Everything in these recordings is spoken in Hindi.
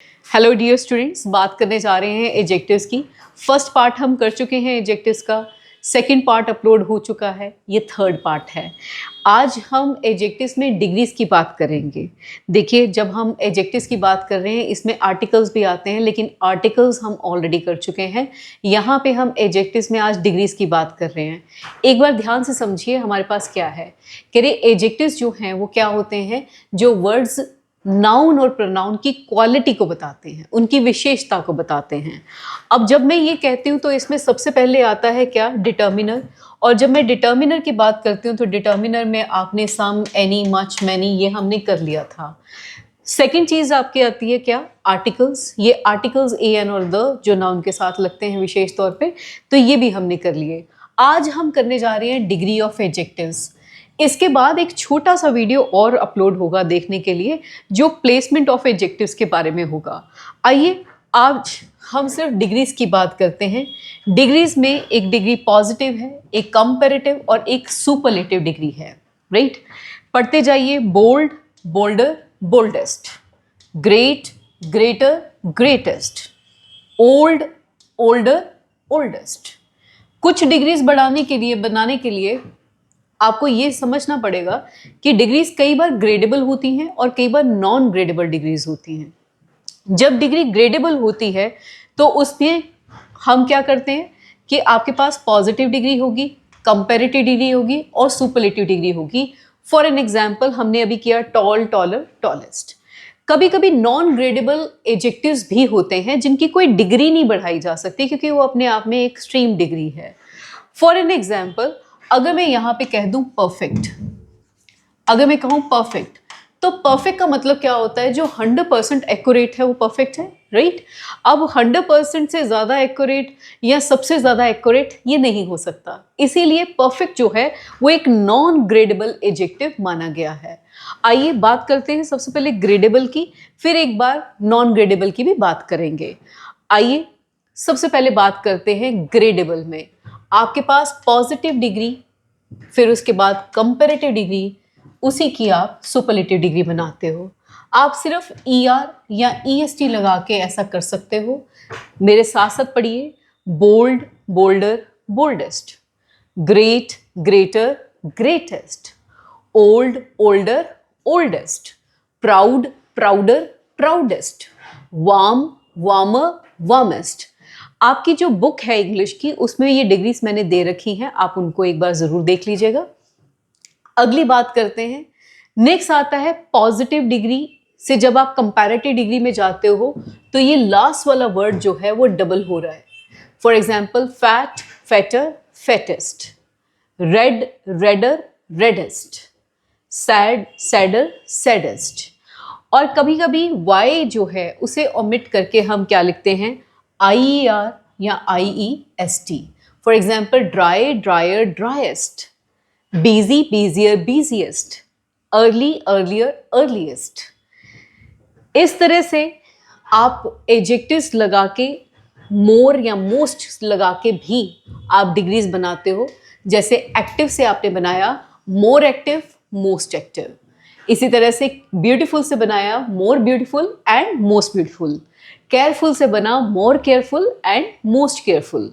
हेलो डियर स्टूडेंट्स, बात करने जा रहे हैं एडजेक्टिव्स की। फर्स्ट पार्ट हम कर चुके हैं एडजेक्टिव्स का, सेकंड पार्ट अपलोड हो चुका है, ये थर्ड पार्ट है। आज हम एडजेक्टिव्स में डिग्रीज की बात करेंगे। देखिए, जब हम एडजेक्टिव्स की बात कर रहे हैं इसमें आर्टिकल्स भी आते हैं, लेकिन आर्टिकल्स हम ऑलरेडी कर चुके हैं। यहाँ पे हम एडजेक्टिव्स में आज डिग्रीज की बात कर रहे हैं। एक बार ध्यान से समझिए हमारे पास क्या है। कह रहे एडजेक्टिव्स जो हैं वो क्या होते हैं, जो वर्ड्स नाउन और प्रोनाउन की क्वालिटी को बताते हैं, उनकी विशेषता को बताते हैं। अब जब मैं ये कहती हूँ तो इसमें सबसे पहले आता है क्या, डिटर्मिनर। और जब मैं डिटर्मिनर की बात करती हूँ तो डिटर्मिनर में आपने सम, एनी, मच, मैनी ये हमने कर लिया था। सेकंड चीज़ आपकी आती है क्या, आर्टिकल्स। ये आर्टिकल्स ए एन और द जो नाउन के साथ लगते हैं विशेष तौर पे, तो ये भी हमने कर लिए। आज हम करने जा रहे हैं डिग्री ऑफ एडजेक्टिव्स। इसके बाद एक छोटा सा वीडियो और अपलोड होगा देखने के लिए, जो प्लेसमेंट ऑफ एडजेक्टिव्स के बारे में होगा। आइए आज हम सिर्फ डिग्रीज की बात करते हैं। डिग्रीज में एक डिग्री पॉजिटिव है, एक कंपैरेटिव और एक सुपरलेटिव डिग्री है, राइट। पढ़ते जाइए। Bold, bolder, boldest. Great, greater, greatest. Old, older, oldest. कुछ डिग्रीज बनाने के लिए आपको ये समझना पड़ेगा कि डिग्रीज कई बार ग्रेडेबल होती हैं और कई बार नॉन ग्रेडेबल डिग्रीज होती हैं। जब डिग्री ग्रेडेबल होती है तो उसमें हम क्या करते हैं कि आपके पास पॉजिटिव डिग्री होगी, कंपैरेटिव डिग्री होगी और सुपरलेटिव डिग्री होगी। फॉर एन एग्जाम्पल हमने अभी किया टॉल, टॉलर, टॉलेस्ट। कभी कभी नॉन ग्रेडेबल एडजेक्टिव्स भी होते हैं जिनकी कोई डिग्री नहीं बढ़ाई जा सकती क्योंकि वो अपने आप में एक एक्सट्रीम डिग्री है। फॉर एन एग्जाम्पल, अगर मैं यहाँ पे कह दूं परफेक्ट, अगर मैं कहूँ परफेक्ट, तो परफेक्ट का मतलब क्या होता है, जो 100% एक्यूरेट है वो परफेक्ट है, राइट। अब 100% से ज़्यादा एक्यूरेट या सबसे ज़्यादा एक्यूरेट ये नहीं हो सकता, इसीलिए परफेक्ट जो है वो एक नॉन ग्रेडेबल एडजेक्टिव माना गया है। आइए बात करते हैं सबसे पहले ग्रेडेबल की, फिर एक बार नॉन ग्रेडेबल की भी बात करेंगे। आइए सबसे पहले बात करते हैं ग्रेडेबल में। आपके पास पॉजिटिव डिग्री, फिर उसके बाद कंपैरेटिव डिग्री, उसी की आप सुपरलेटिव डिग्री बनाते हो। आप सिर्फ ER या EST लगा के ऐसा कर सकते हो। मेरे साथ साथ पढ़िए। Bold, bolder, boldest. Great, greater, greatest. Old, older, oldest. Proud, prouder, proudest. Warm, warmer, warmest. आपकी जो बुक है इंग्लिश की उसमें ये डिग्रीज मैंने दे रखी हैं, आप उनको एक बार जरूर देख लीजिएगा। अगली बात करते हैं। नेक्स्ट आता है पॉजिटिव डिग्री से जब आप कंपैरेटिव डिग्री में जाते हो तो ये लास्ट वाला वर्ड जो है वो डबल हो रहा है। For example fat, fatter, fattest. Red, redder, reddest. Sad, sadder, saddest. और कभी कभी वाई जो है उसे ओमिट करके हम क्या लिखते हैं, IER या IEST। For example dry, dryer, driest. Busy, busier, busiest. Early, earlier, earliest. इस तरह से आप एडजेक्टिव्स लगा के, मोर या मोस्ट लगा के भी आप डिग्रीज बनाते हो। जैसे एक्टिव से आपने बनाया मोर एक्टिव, मोस्ट एक्टिव। इसी तरह से ब्यूटीफुल से बनाया more beautiful and most beautiful. Careful से बना more careful and most careful.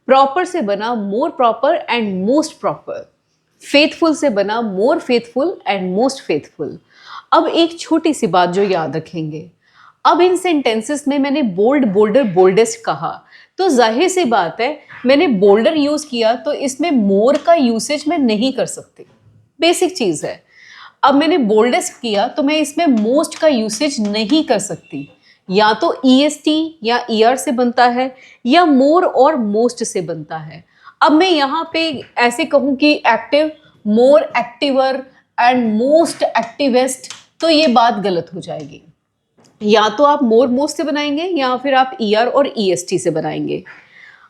Proper से बना more proper and most proper. Faithful से बना more faithful and most faithful. अब एक छोटी सी बात जो याद रखेंगे, अब इन सेंटेंसेस में मैंने बोल्ड, बोल्डर, बोल्डेस्ट कहा तो जाहिर सी बात है मैंने बोल्डर यूज किया तो इसमें मोर का यूसेज मैं नहीं कर सकती, बेसिक चीज है। अब मैंने बोल्डेस्ट किया तो मैं इसमें मोस्ट का यूसेज नहीं कर सकती, या तो EST या ER से बनता है या मोर और मोस्ट से बनता है। अब मैं यहाँ पे ऐसे कहूँ कि active, more activewear and most एक्टिवेस्ट, तो ये बात गलत हो जाएगी। या तो आप मोर मोस्ट से बनाएंगे या फिर आप ER और EST से बनाएंगे।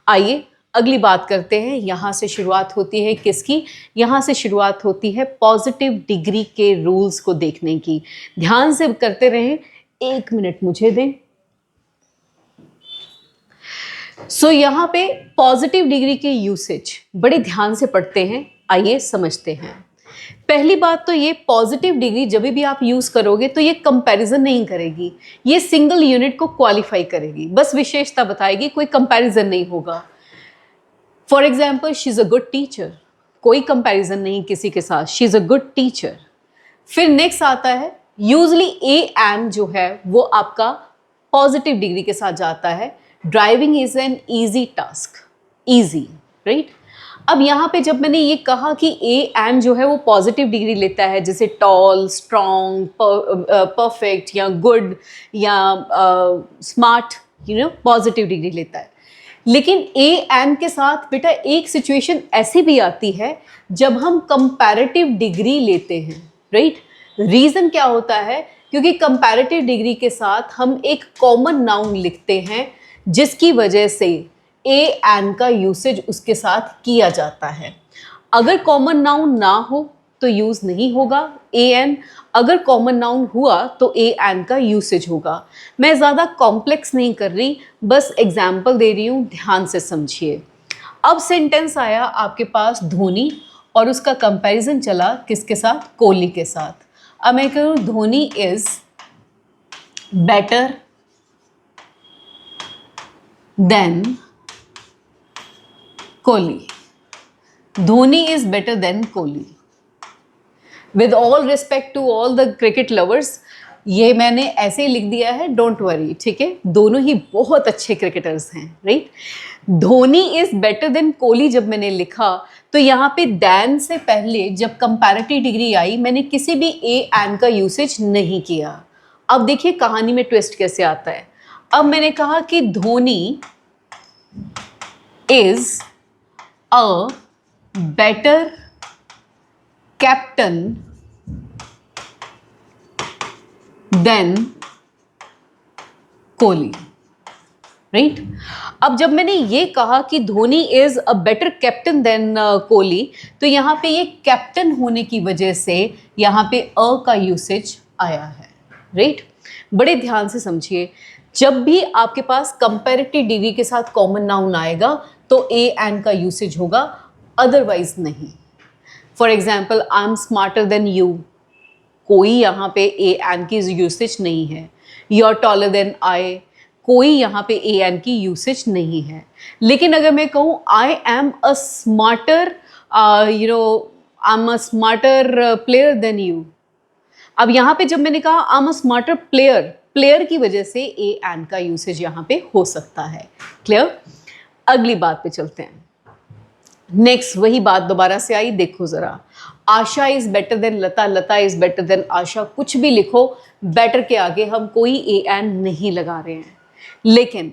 आइए अगली बात करते हैं। यहाँ से शुरुआत होती है किसकी, यहाँ से शुरुआत होती है पॉजिटिव डिग्री के रूल्स को देखने की। ध्यान से करते रहें, 1 मिनट मुझे दें। सो यहाँ पे पॉजिटिव डिग्री के यूसेज बड़े ध्यान से पढ़ते हैं, आइए समझते हैं। पहली बात तो ये पॉजिटिव डिग्री जब भी आप यूज़ करोगे तो ये कंपैरिजन नहीं करेगी, ये सिंगल यूनिट को क्वालिफाई करेगी, बस विशेषता बताएगी, कोई कंपैरिजन नहीं होगा। For example, she is a good teacher, कोई कंपैरिजन नहीं किसी के साथ, she is a good teacher. फिर नेक्स्ट आता है यूजली ए एंड जो है वो आपका पॉजिटिव डिग्री के साथ जाता है। Driving is an easy task, easy, right. अब यहाँ पे जब मैंने ये कहा कि ए एंड जो है वो पॉजिटिव डिग्री लेता है, जैसे टॉल, स्ट्रॉन्ग, परफेक्ट या गुड या स्मार्ट, पॉजिटिव डिग्री लेता है। लेकिन ए एंड के साथ बेटा एक सिचुएशन ऐसी भी आती है जब हम कंपैरेटिव डिग्री लेते हैं, राइट। रीज़न क्या होता है? क्योंकि कंपैरेटिव डिग्री के साथ हम एक कॉमन नाउन लिखते हैं जिसकी वजह से ए एंड का यूसेज उसके साथ किया जाता है। अगर कॉमन नाउन ना हो तो यूज़ नहीं होगा ए एन, अगर कॉमन नाउन हुआ तो ए एन का यूसेज होगा। मैं ज़्यादा कॉम्प्लेक्स नहीं कर रही, बस एग्जाम्पल दे रही हूँ, ध्यान से समझिए। अब सेंटेंस आया आपके पास धोनी और उसका कंपैरिजन चला किसके साथ? कोहली के साथ। अब मैं कहूँ Dhoni is better than Kohli, Dhoni is better than Kohli. With all respect to all the cricket lovers, ये मैंने ऐसे ही लिख दिया है, डोंट वरी, ठीक है। दोनों ही बहुत अच्छे क्रिकेटर्स हैं, right. Dhoni is better than Kohli जब मैंने लिखा तो यहाँ पे दैन से पहले जब कंपैरेटिव डिग्री आई मैंने किसी भी ए एंड का यूसेज नहीं किया। अब देखिए कहानी में ट्विस्ट कैसे आता है। अब मैंने कहा कि Dhoni is a better captain than Kohli, right. अब जब मैंने ये कहा कि Dhoni is a better captain than Kohli, तो यहाँ पे ये कैप्टन होने की वजह से यहाँ पे अ का यूसेज आया है, राइट। बड़े ध्यान से समझिए, जब भी आपके पास कंपैरेटिव डिग्री के साथ कॉमन नाउन आएगा तो ए एंड का यूसेज होगा, अदरवाइज नहीं। For example, I am smarter than you, कोई यहाँ पे ए एंड की यूसेज नहीं है। You are taller than I, कोई यहाँ पे ए एन की यूसेज नहीं है। लेकिन अगर मैं कहूँ I am a smarter I am a smarter player than you, अब यहाँ पे जब मैंने कहा I am a smarter player, player की वजह से ए एन का यूसेज यहाँ पे हो सकता है। क्लियर? अगली बात पे चलते हैं। नेक्स्ट वही बात दोबारा से आई, देखो ज़रा। Asha is better than Lata, Lata is better than Asha, कुछ भी लिखो, बेटर के आगे हम कोई ए एन नहीं लगा रहे हैं। लेकिन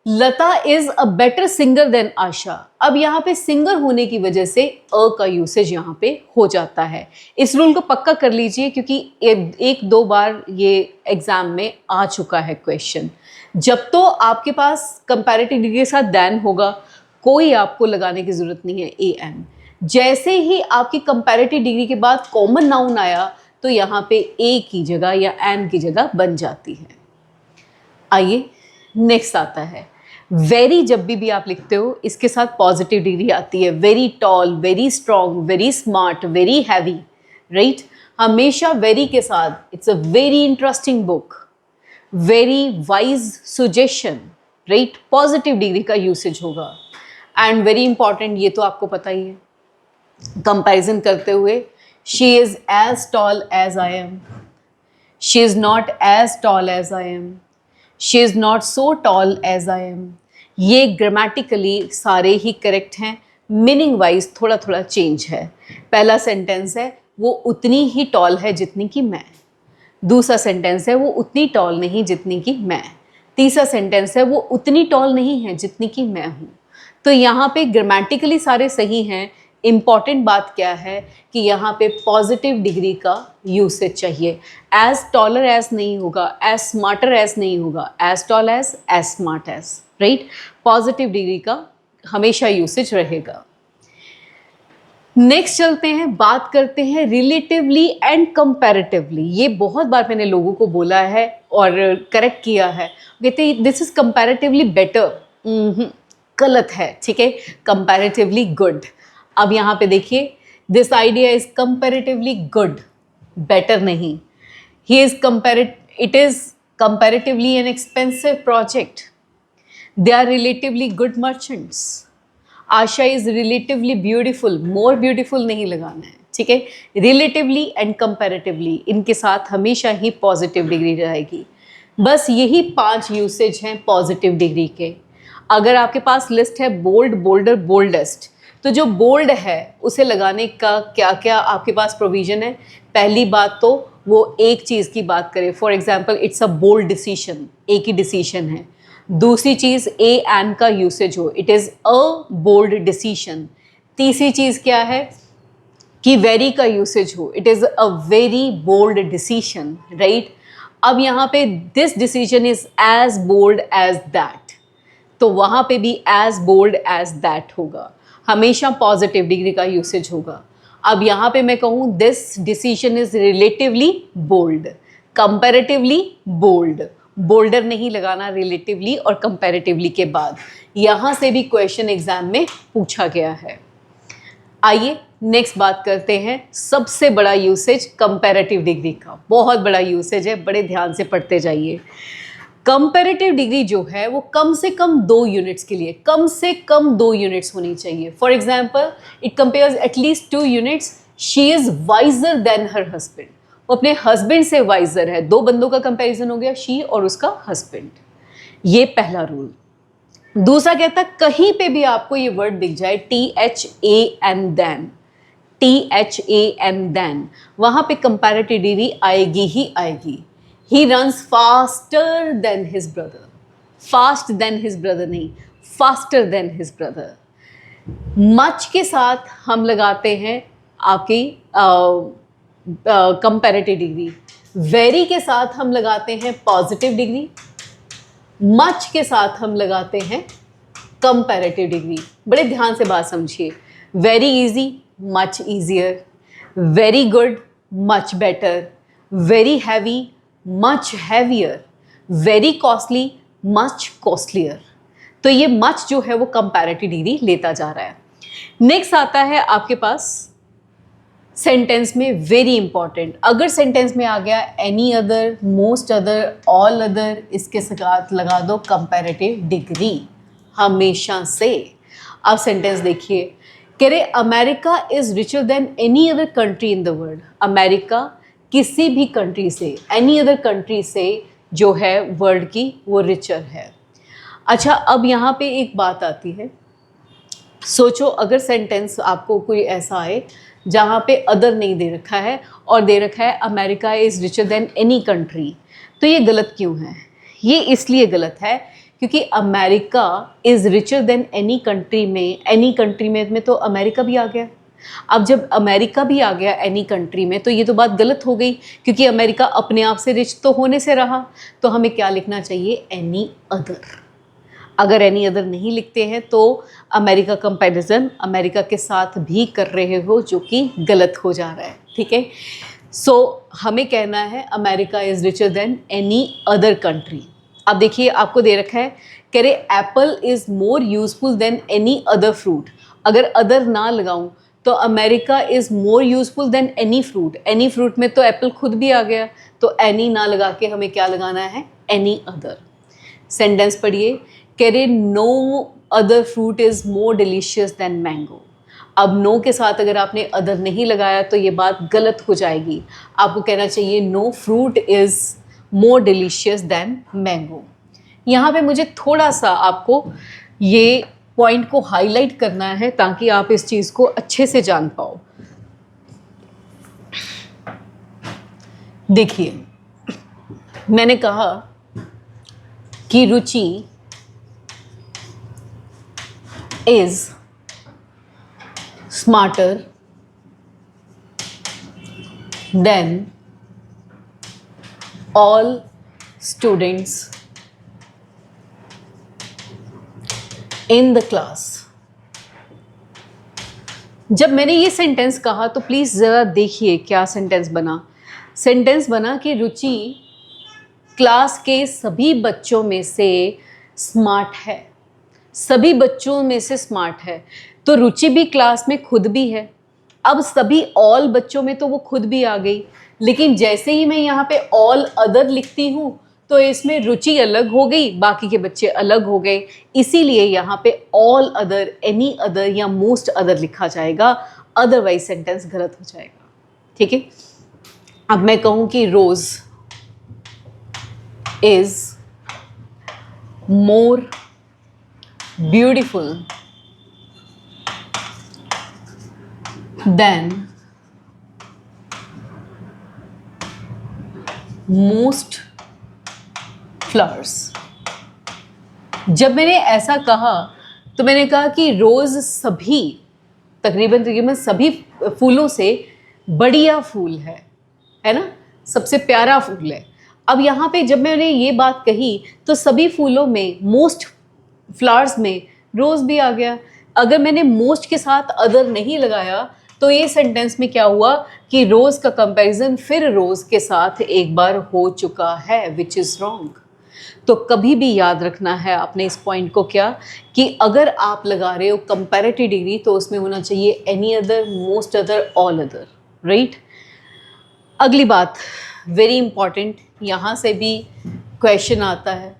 Lata is a better singer than Asha, अब यहाँ पे सिंगर होने की वजह से अ का यूसेज यहाँ पे हो जाता है। इस रूल को पक्का कर लीजिए क्योंकि एक दो बार ये एग्जाम में आ चुका है क्वेश्चन। जब तो आपके पास कंपैरेटिव डिग्री के साथ दैन होगा, कोई आपको लगाने की जरूरत नहीं है ए एन। जैसे ही आपकी कंपैरेटिव डिग्री के बाद कॉमन नाउन आया तो यहाँ पे ए की जगह या एन की जगह बन जाती है। आइए नेक्स्ट आता है वेरी, जब भी आप लिखते हो इसके साथ पॉजिटिव डिग्री आती है। Very tall, very strong, very smart, very heavy, right. हमेशा वेरी के साथ it's a very interesting book, very wise suggestion, right, positive degree का यूसेज होगा। एंड वेरी इंपॉर्टेंट, ये तो आपको पता ही है, कंपैरिजन करते हुए, she is as tall as I am, she is not as tall as I am, she is not so tall as I am. ये ग्रामेटिकली सारे ही करेक्ट हैं, मीनिंग वाइज थोड़ा थोड़ा चेंज है। पहला सेंटेंस है वो उतनी ही टॉल है जितनी कि मैं, दूसरा सेंटेंस है वो उतनी टॉल नहीं जितनी कि मैं, तीसरा सेंटेंस है वो उतनी टॉल नहीं है जितनी कि मैं हूँ। तो यहाँ पे ग्रामेटिकली सारे सही हैं। इम्पॉर्टेंट बात क्या है कि यहाँ पे पॉजिटिव डिग्री का यूसेज चाहिए। एज टॉलर एज नहीं होगा, एज स्मार्टर एज नहीं होगा, as tall as smart as, right. Positive degree का हमेशा यूसेज रहेगा। नेक्स्ट चलते हैं, बात करते हैं रिलेटिवली एंड कंपैरेटिवली। ये बहुत बार मैंने लोगों को बोला है और करेक्ट किया है, कहते हैं दिस इज कंपैरेटिवली बेटर। गलत है, ठीक है, कंपैरेटिवली गुड। अब यहाँ पे देखिए this idea is comparatively good, better नहीं. He is it is comparatively an expensive project. They are relatively good merchants. Asha is relatively beautiful, more beautiful नहीं लगाना है, ठीक है. रिलेटिवली एंड कंपैरेटिवली, इनके साथ हमेशा ही पॉजिटिव डिग्री रहेगी. बस यही 5 यूसेज हैं पॉजिटिव डिग्री के. अगर आपके पास लिस्ट है बोल्ड, बोल्डर, बोल्डेस्ट, तो जो बोल्ड है उसे लगाने का क्या क्या आपके पास प्रोविज़न है. पहली बात तो वो एक चीज़ की बात करें, for example it's a bold decision, एक ही डिसीजन है. दूसरी चीज़ ए एंड का यूसेज हो, it is a bold decision. तीसरी चीज़ क्या है कि वेरी का यूसेज हो, it is a very bold decision, right. अब यहाँ पे this decision is as bold as that, तो वहाँ पे भी एज बोल्ड एज दैट होगा, हमेशा पॉजिटिव डिग्री का यूसेज होगा. अब यहाँ पे मैं कहूँ this decision is relatively bold, comparatively bold, bolder नहीं लगाना रिलेटिवली और कंपैरेटिवली के बाद. यहाँ से भी क्वेश्चन एग्जाम में पूछा गया है. आइए नेक्स्ट बात करते हैं सबसे बड़ा यूसेज कंपैरेटिव डिग्री का. बहुत बड़ा यूसेज है, बड़े ध्यान से पढ़ते जाइए. कंपैरेटिव डिग्री जो है वो कम से कम 2 यूनिट्स के लिए, कम से कम 2 यूनिट्स होनी चाहिए. For example it compares at least 2 units. She is visor then her husband, वो अपने हस्बैंड से वाइजर है. 2 बंदों का कंपैरिजन हो गया, शी और उसका हस्बैंड. ये पहला रूल. दूसरा कहता है कहीं पे भी आपको ये वर्ड दिख जाए THAN देन, THAN देन, वहाँ पे कंपैरेटिव डिग्री आएगी ही आएगी. He runs faster than his brother. Fast than his brother नहीं, faster than his brother. Much के साथ हम लगाते हैं आपकी कंपैरेटिव डिग्री. वेरी के साथ हम लगाते हैं पॉजिटिव डिग्री. मच के साथ हम लगाते हैं कंपैरेटिव डिग्री. बड़े ध्यान से बात समझिए. Very easy, much easier. Very good, much better. Very heavy, much heavier. Very costly, much costlier. तो ये मच जो है वो कंपैरेटिव डिग्री लेता जा रहा है. नेक्स्ट आता है आपके पास सेंटेंस में वेरी इंपॉर्टेंट. अगर सेंटेंस में आ गया any other, most other, all other, इसके साथ लगा दो कंपैरेटिव डिग्री हमेशा से. अब सेंटेंस देखिए, कह रहे America is richer than any other country in the world. America किसी भी कंट्री से, एनी अदर कंट्री से जो है वर्ल्ड की, वो रिचर है. अच्छा, अब यहाँ पे एक बात आती है. सोचो अगर सेंटेंस आपको कोई ऐसा आए जहाँ पे अदर नहीं दे रखा है और दे रखा है America is richer than any country, तो ये गलत क्यों है? ये इसलिए गलत है क्योंकि America is richer than any country में, एनी कंट्री में तो अमेरिका भी आ गया. अब जब अमेरिका भी आ गया एनी कंट्री में तो ये तो बात गलत हो गई, क्योंकि अमेरिका अपने आप से रिच तो होने से रहा. तो हमें क्या लिखना चाहिए? Any other. अगर एनी अदर नहीं लिखते हैं तो अमेरिका कंपैरिजन अमेरिका के साथ भी कर रहे हो, जो कि गलत हो जा रहा है. ठीक है. सो हमें कहना है America is richer than any other country. अब देखिए आपको दे रखा है, कह रहे apple is more useful than any other fruit. अगर अदर ना लगाऊं तो America is more useful than any fruit. Any fruit में तो एप्पल खुद भी आ गया, तो एनी ना लगा के हमें क्या लगाना है? Any other. सेंटेंस पढ़िए, कह रहे no other fruit is more delicious than mango. अब नो के साथ अगर आपने अदर नहीं लगाया तो ये बात गलत हो जाएगी. आपको कहना चाहिए no fruit is more delicious than mango. यहाँ पे मुझे थोड़ा सा आपको ये पॉइंट को हाईलाइट करना है ताकि आप इस चीज़ को अच्छे से जान पाओ. देखिए, मैंने कहा कि रुचि is smarter than all students in the class. जब मैंने ये सेंटेंस कहा तो प्लीज़ ज़रा देखिए क्या सेंटेंस बना. सेंटेंस बना कि रुचि क्लास के सभी बच्चों में से स्मार्ट है. सभी बच्चों में से स्मार्ट है, तो रुचि भी क्लास में खुद भी है. अब सभी ऑल बच्चों में तो वो खुद भी आ गई, लेकिन जैसे ही मैं यहाँ पे ऑल अदर लिखती हूँ तो इसमें रुचि अलग हो गई, बाकी के बच्चे अलग हो गए, इसीलिए यहाँ पे ऑल अदर, एनी अदर या मोस्ट अदर लिखा जाएगा, अदरवाइज सेंटेंस गलत हो जाएगा। ठीक है, अब मैं कहूँ कि rose is more beautiful than most flowers. जब मैंने ऐसा कहा तो मैंने कहा कि रोज़ सभी तकरीबन सभी फूलों से बढ़िया फूल है ना, सबसे प्यारा फूल है। अब यहाँ पे जब मैंने ये बात कही तो सभी फूलों में, मोस्ट फ्लावर्स में रोज़ भी आ गया। अगर मैंने मोस्ट के साथ अदर नहीं लगाया तो ये सेंटेंस में क्या हुआ कि रोज़ का कंपैरिजन फिर रोज़ के साथ एक बार हो चुका है, विच इज़ रॉन्ग। तो कभी भी याद रखना है आपने इस पॉइंट को, क्या कि अगर आप लगा रहे हो कंपैरेटिव डिग्री तो उसमें होना चाहिए any other, most other, all other, right. अगली बात वेरी इंपॉर्टेंट, यहाँ से भी क्वेश्चन आता है,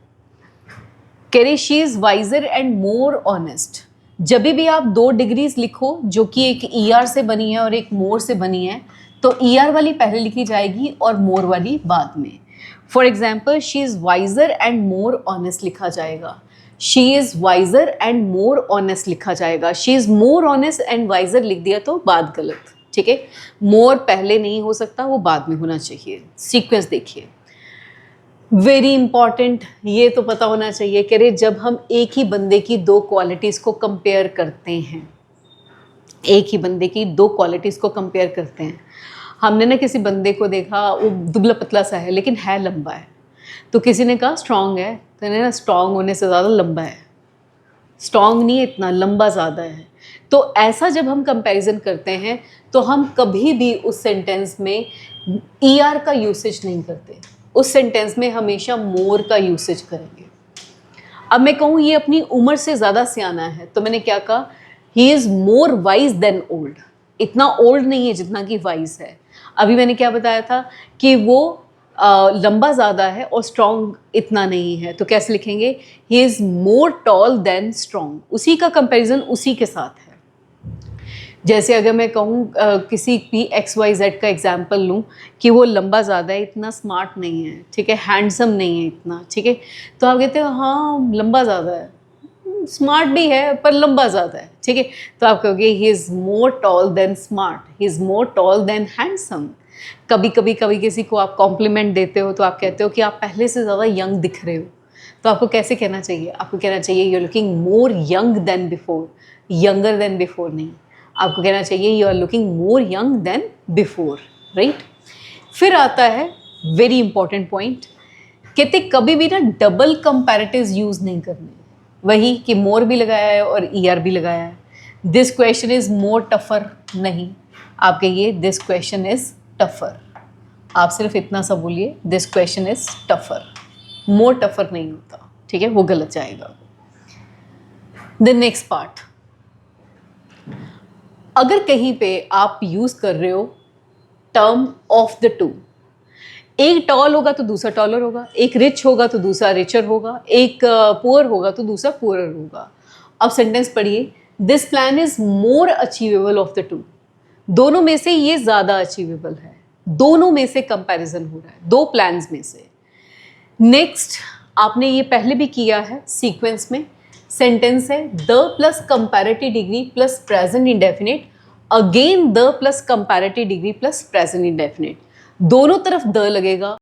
कह रही she is wiser and more honest. जब भी आप दो डिग्रीज लिखो जो कि एक ER से बनी है और एक मोर से बनी है, तो ER वाली पहले लिखी जाएगी और मोर वाली बाद में। For example, she is wiser and more honest लिखा जाएगा, she is wiser and more honest लिखा जाएगा। She is more honest and wiser लिख दिया तो बात गलत, ठीक है। मोर पहले नहीं हो सकता, वो बाद में होना चाहिए। सीक्वेंस देखिए, वेरी इंपॉर्टेंट, ये तो पता होना चाहिए। कह रहे जब हम एक ही बंदे की दो क्वालिटीज़ को कंपेयर करते हैं, एक ही बंदे की दो क्वालिटीज़ को कंपेयर करते हैं, हमने ना किसी बंदे को देखा वो दुबला पतला सा है लेकिन है लंबा है, तो किसी ने कहा स्ट्रॉन्ग है, तो ना स्ट्रॉन्ग होने से ज़्यादा लंबा है, स्ट्रॉन्ग नहीं है इतना, लंबा ज़्यादा है। तो ऐसा जब हम कंपैरिजन करते हैं तो हम कभी भी उस सेंटेंस में ER का यूसेज नहीं करते, उस सेंटेंस में हमेशा मोर का यूसेज करेंगे। अब मैं कहूँ ये अपनी उम्र से ज़्यादा सियाना है, तो मैंने क्या कहा, he is more wise than old. इतना ओल्ड नहीं है जितना कि वाइज है। अभी मैंने क्या बताया था कि वो लंबा ज़्यादा है और स्ट्रॉन्ग इतना नहीं है, तो कैसे लिखेंगे, he is more tall than strong. उसी का कंपैरिजन उसी के साथ है। जैसे अगर मैं कहूँ किसी भी XYZ का एग्जाम्पल लूँ कि वो लंबा ज़्यादा है, इतना स्मार्ट नहीं है, ठीक है, हैंडसम नहीं है इतना, ठीक है, तो आप कहते हो हाँ लंबा ज़्यादा है, स्मार्ट भी है पर लंबा ज़्यादा है, ठीक है, तो आप कहोगे he is more tall than smart, he is more tall than handsome. कभी किसी को आप कॉम्प्लीमेंट देते हो तो आप कहते हो कि आप पहले से ज़्यादा यंग दिख रहे हो, तो आपको कैसे कहना चाहिए, आपको कहना चाहिए you are looking more young than before, younger than before नहीं, आपको कहना चाहिए you are looking more young than before, right. फिर आता है वेरी इंपॉर्टेंट पॉइंट, कहते कभी भी ना डबल कंपैरेटिव्स यूज़ नहीं करने, वही कि मोर भी लगाया है और ER भी लगाया है। This question is more tougher नहीं, आप कहिए दिस क्वेश्चन इज़ टफर, आप सिर्फ इतना सा बोलिए this question is tougher, more tougher नहीं होता, ठीक है, वो गलत जाएगा। द नेक्स्ट पार्ट, अगर कहीं पे आप यूज़ कर रहे हो टर्म ऑफ द टू, एक टॉल होगा तो दूसरा टॉलर होगा, एक रिच होगा तो दूसरा रिचर होगा, एक पुअर होगा तो दूसरा पुअरर होगा। अब सेंटेंस पढ़िए, this plan is more achievable of the two, दोनों में से ये ज़्यादा अचीवेबल है, दोनों में से कंपैरिजन हो रहा है, दो प्लान्स में से। नेक्स्ट, आपने ये पहले भी किया है सीक्वेंस में, सेंटेंस है the plus comparative degree plus present indefinite, again the plus comparative degree plus present indefinite, दोनों तरफ द लगेगा।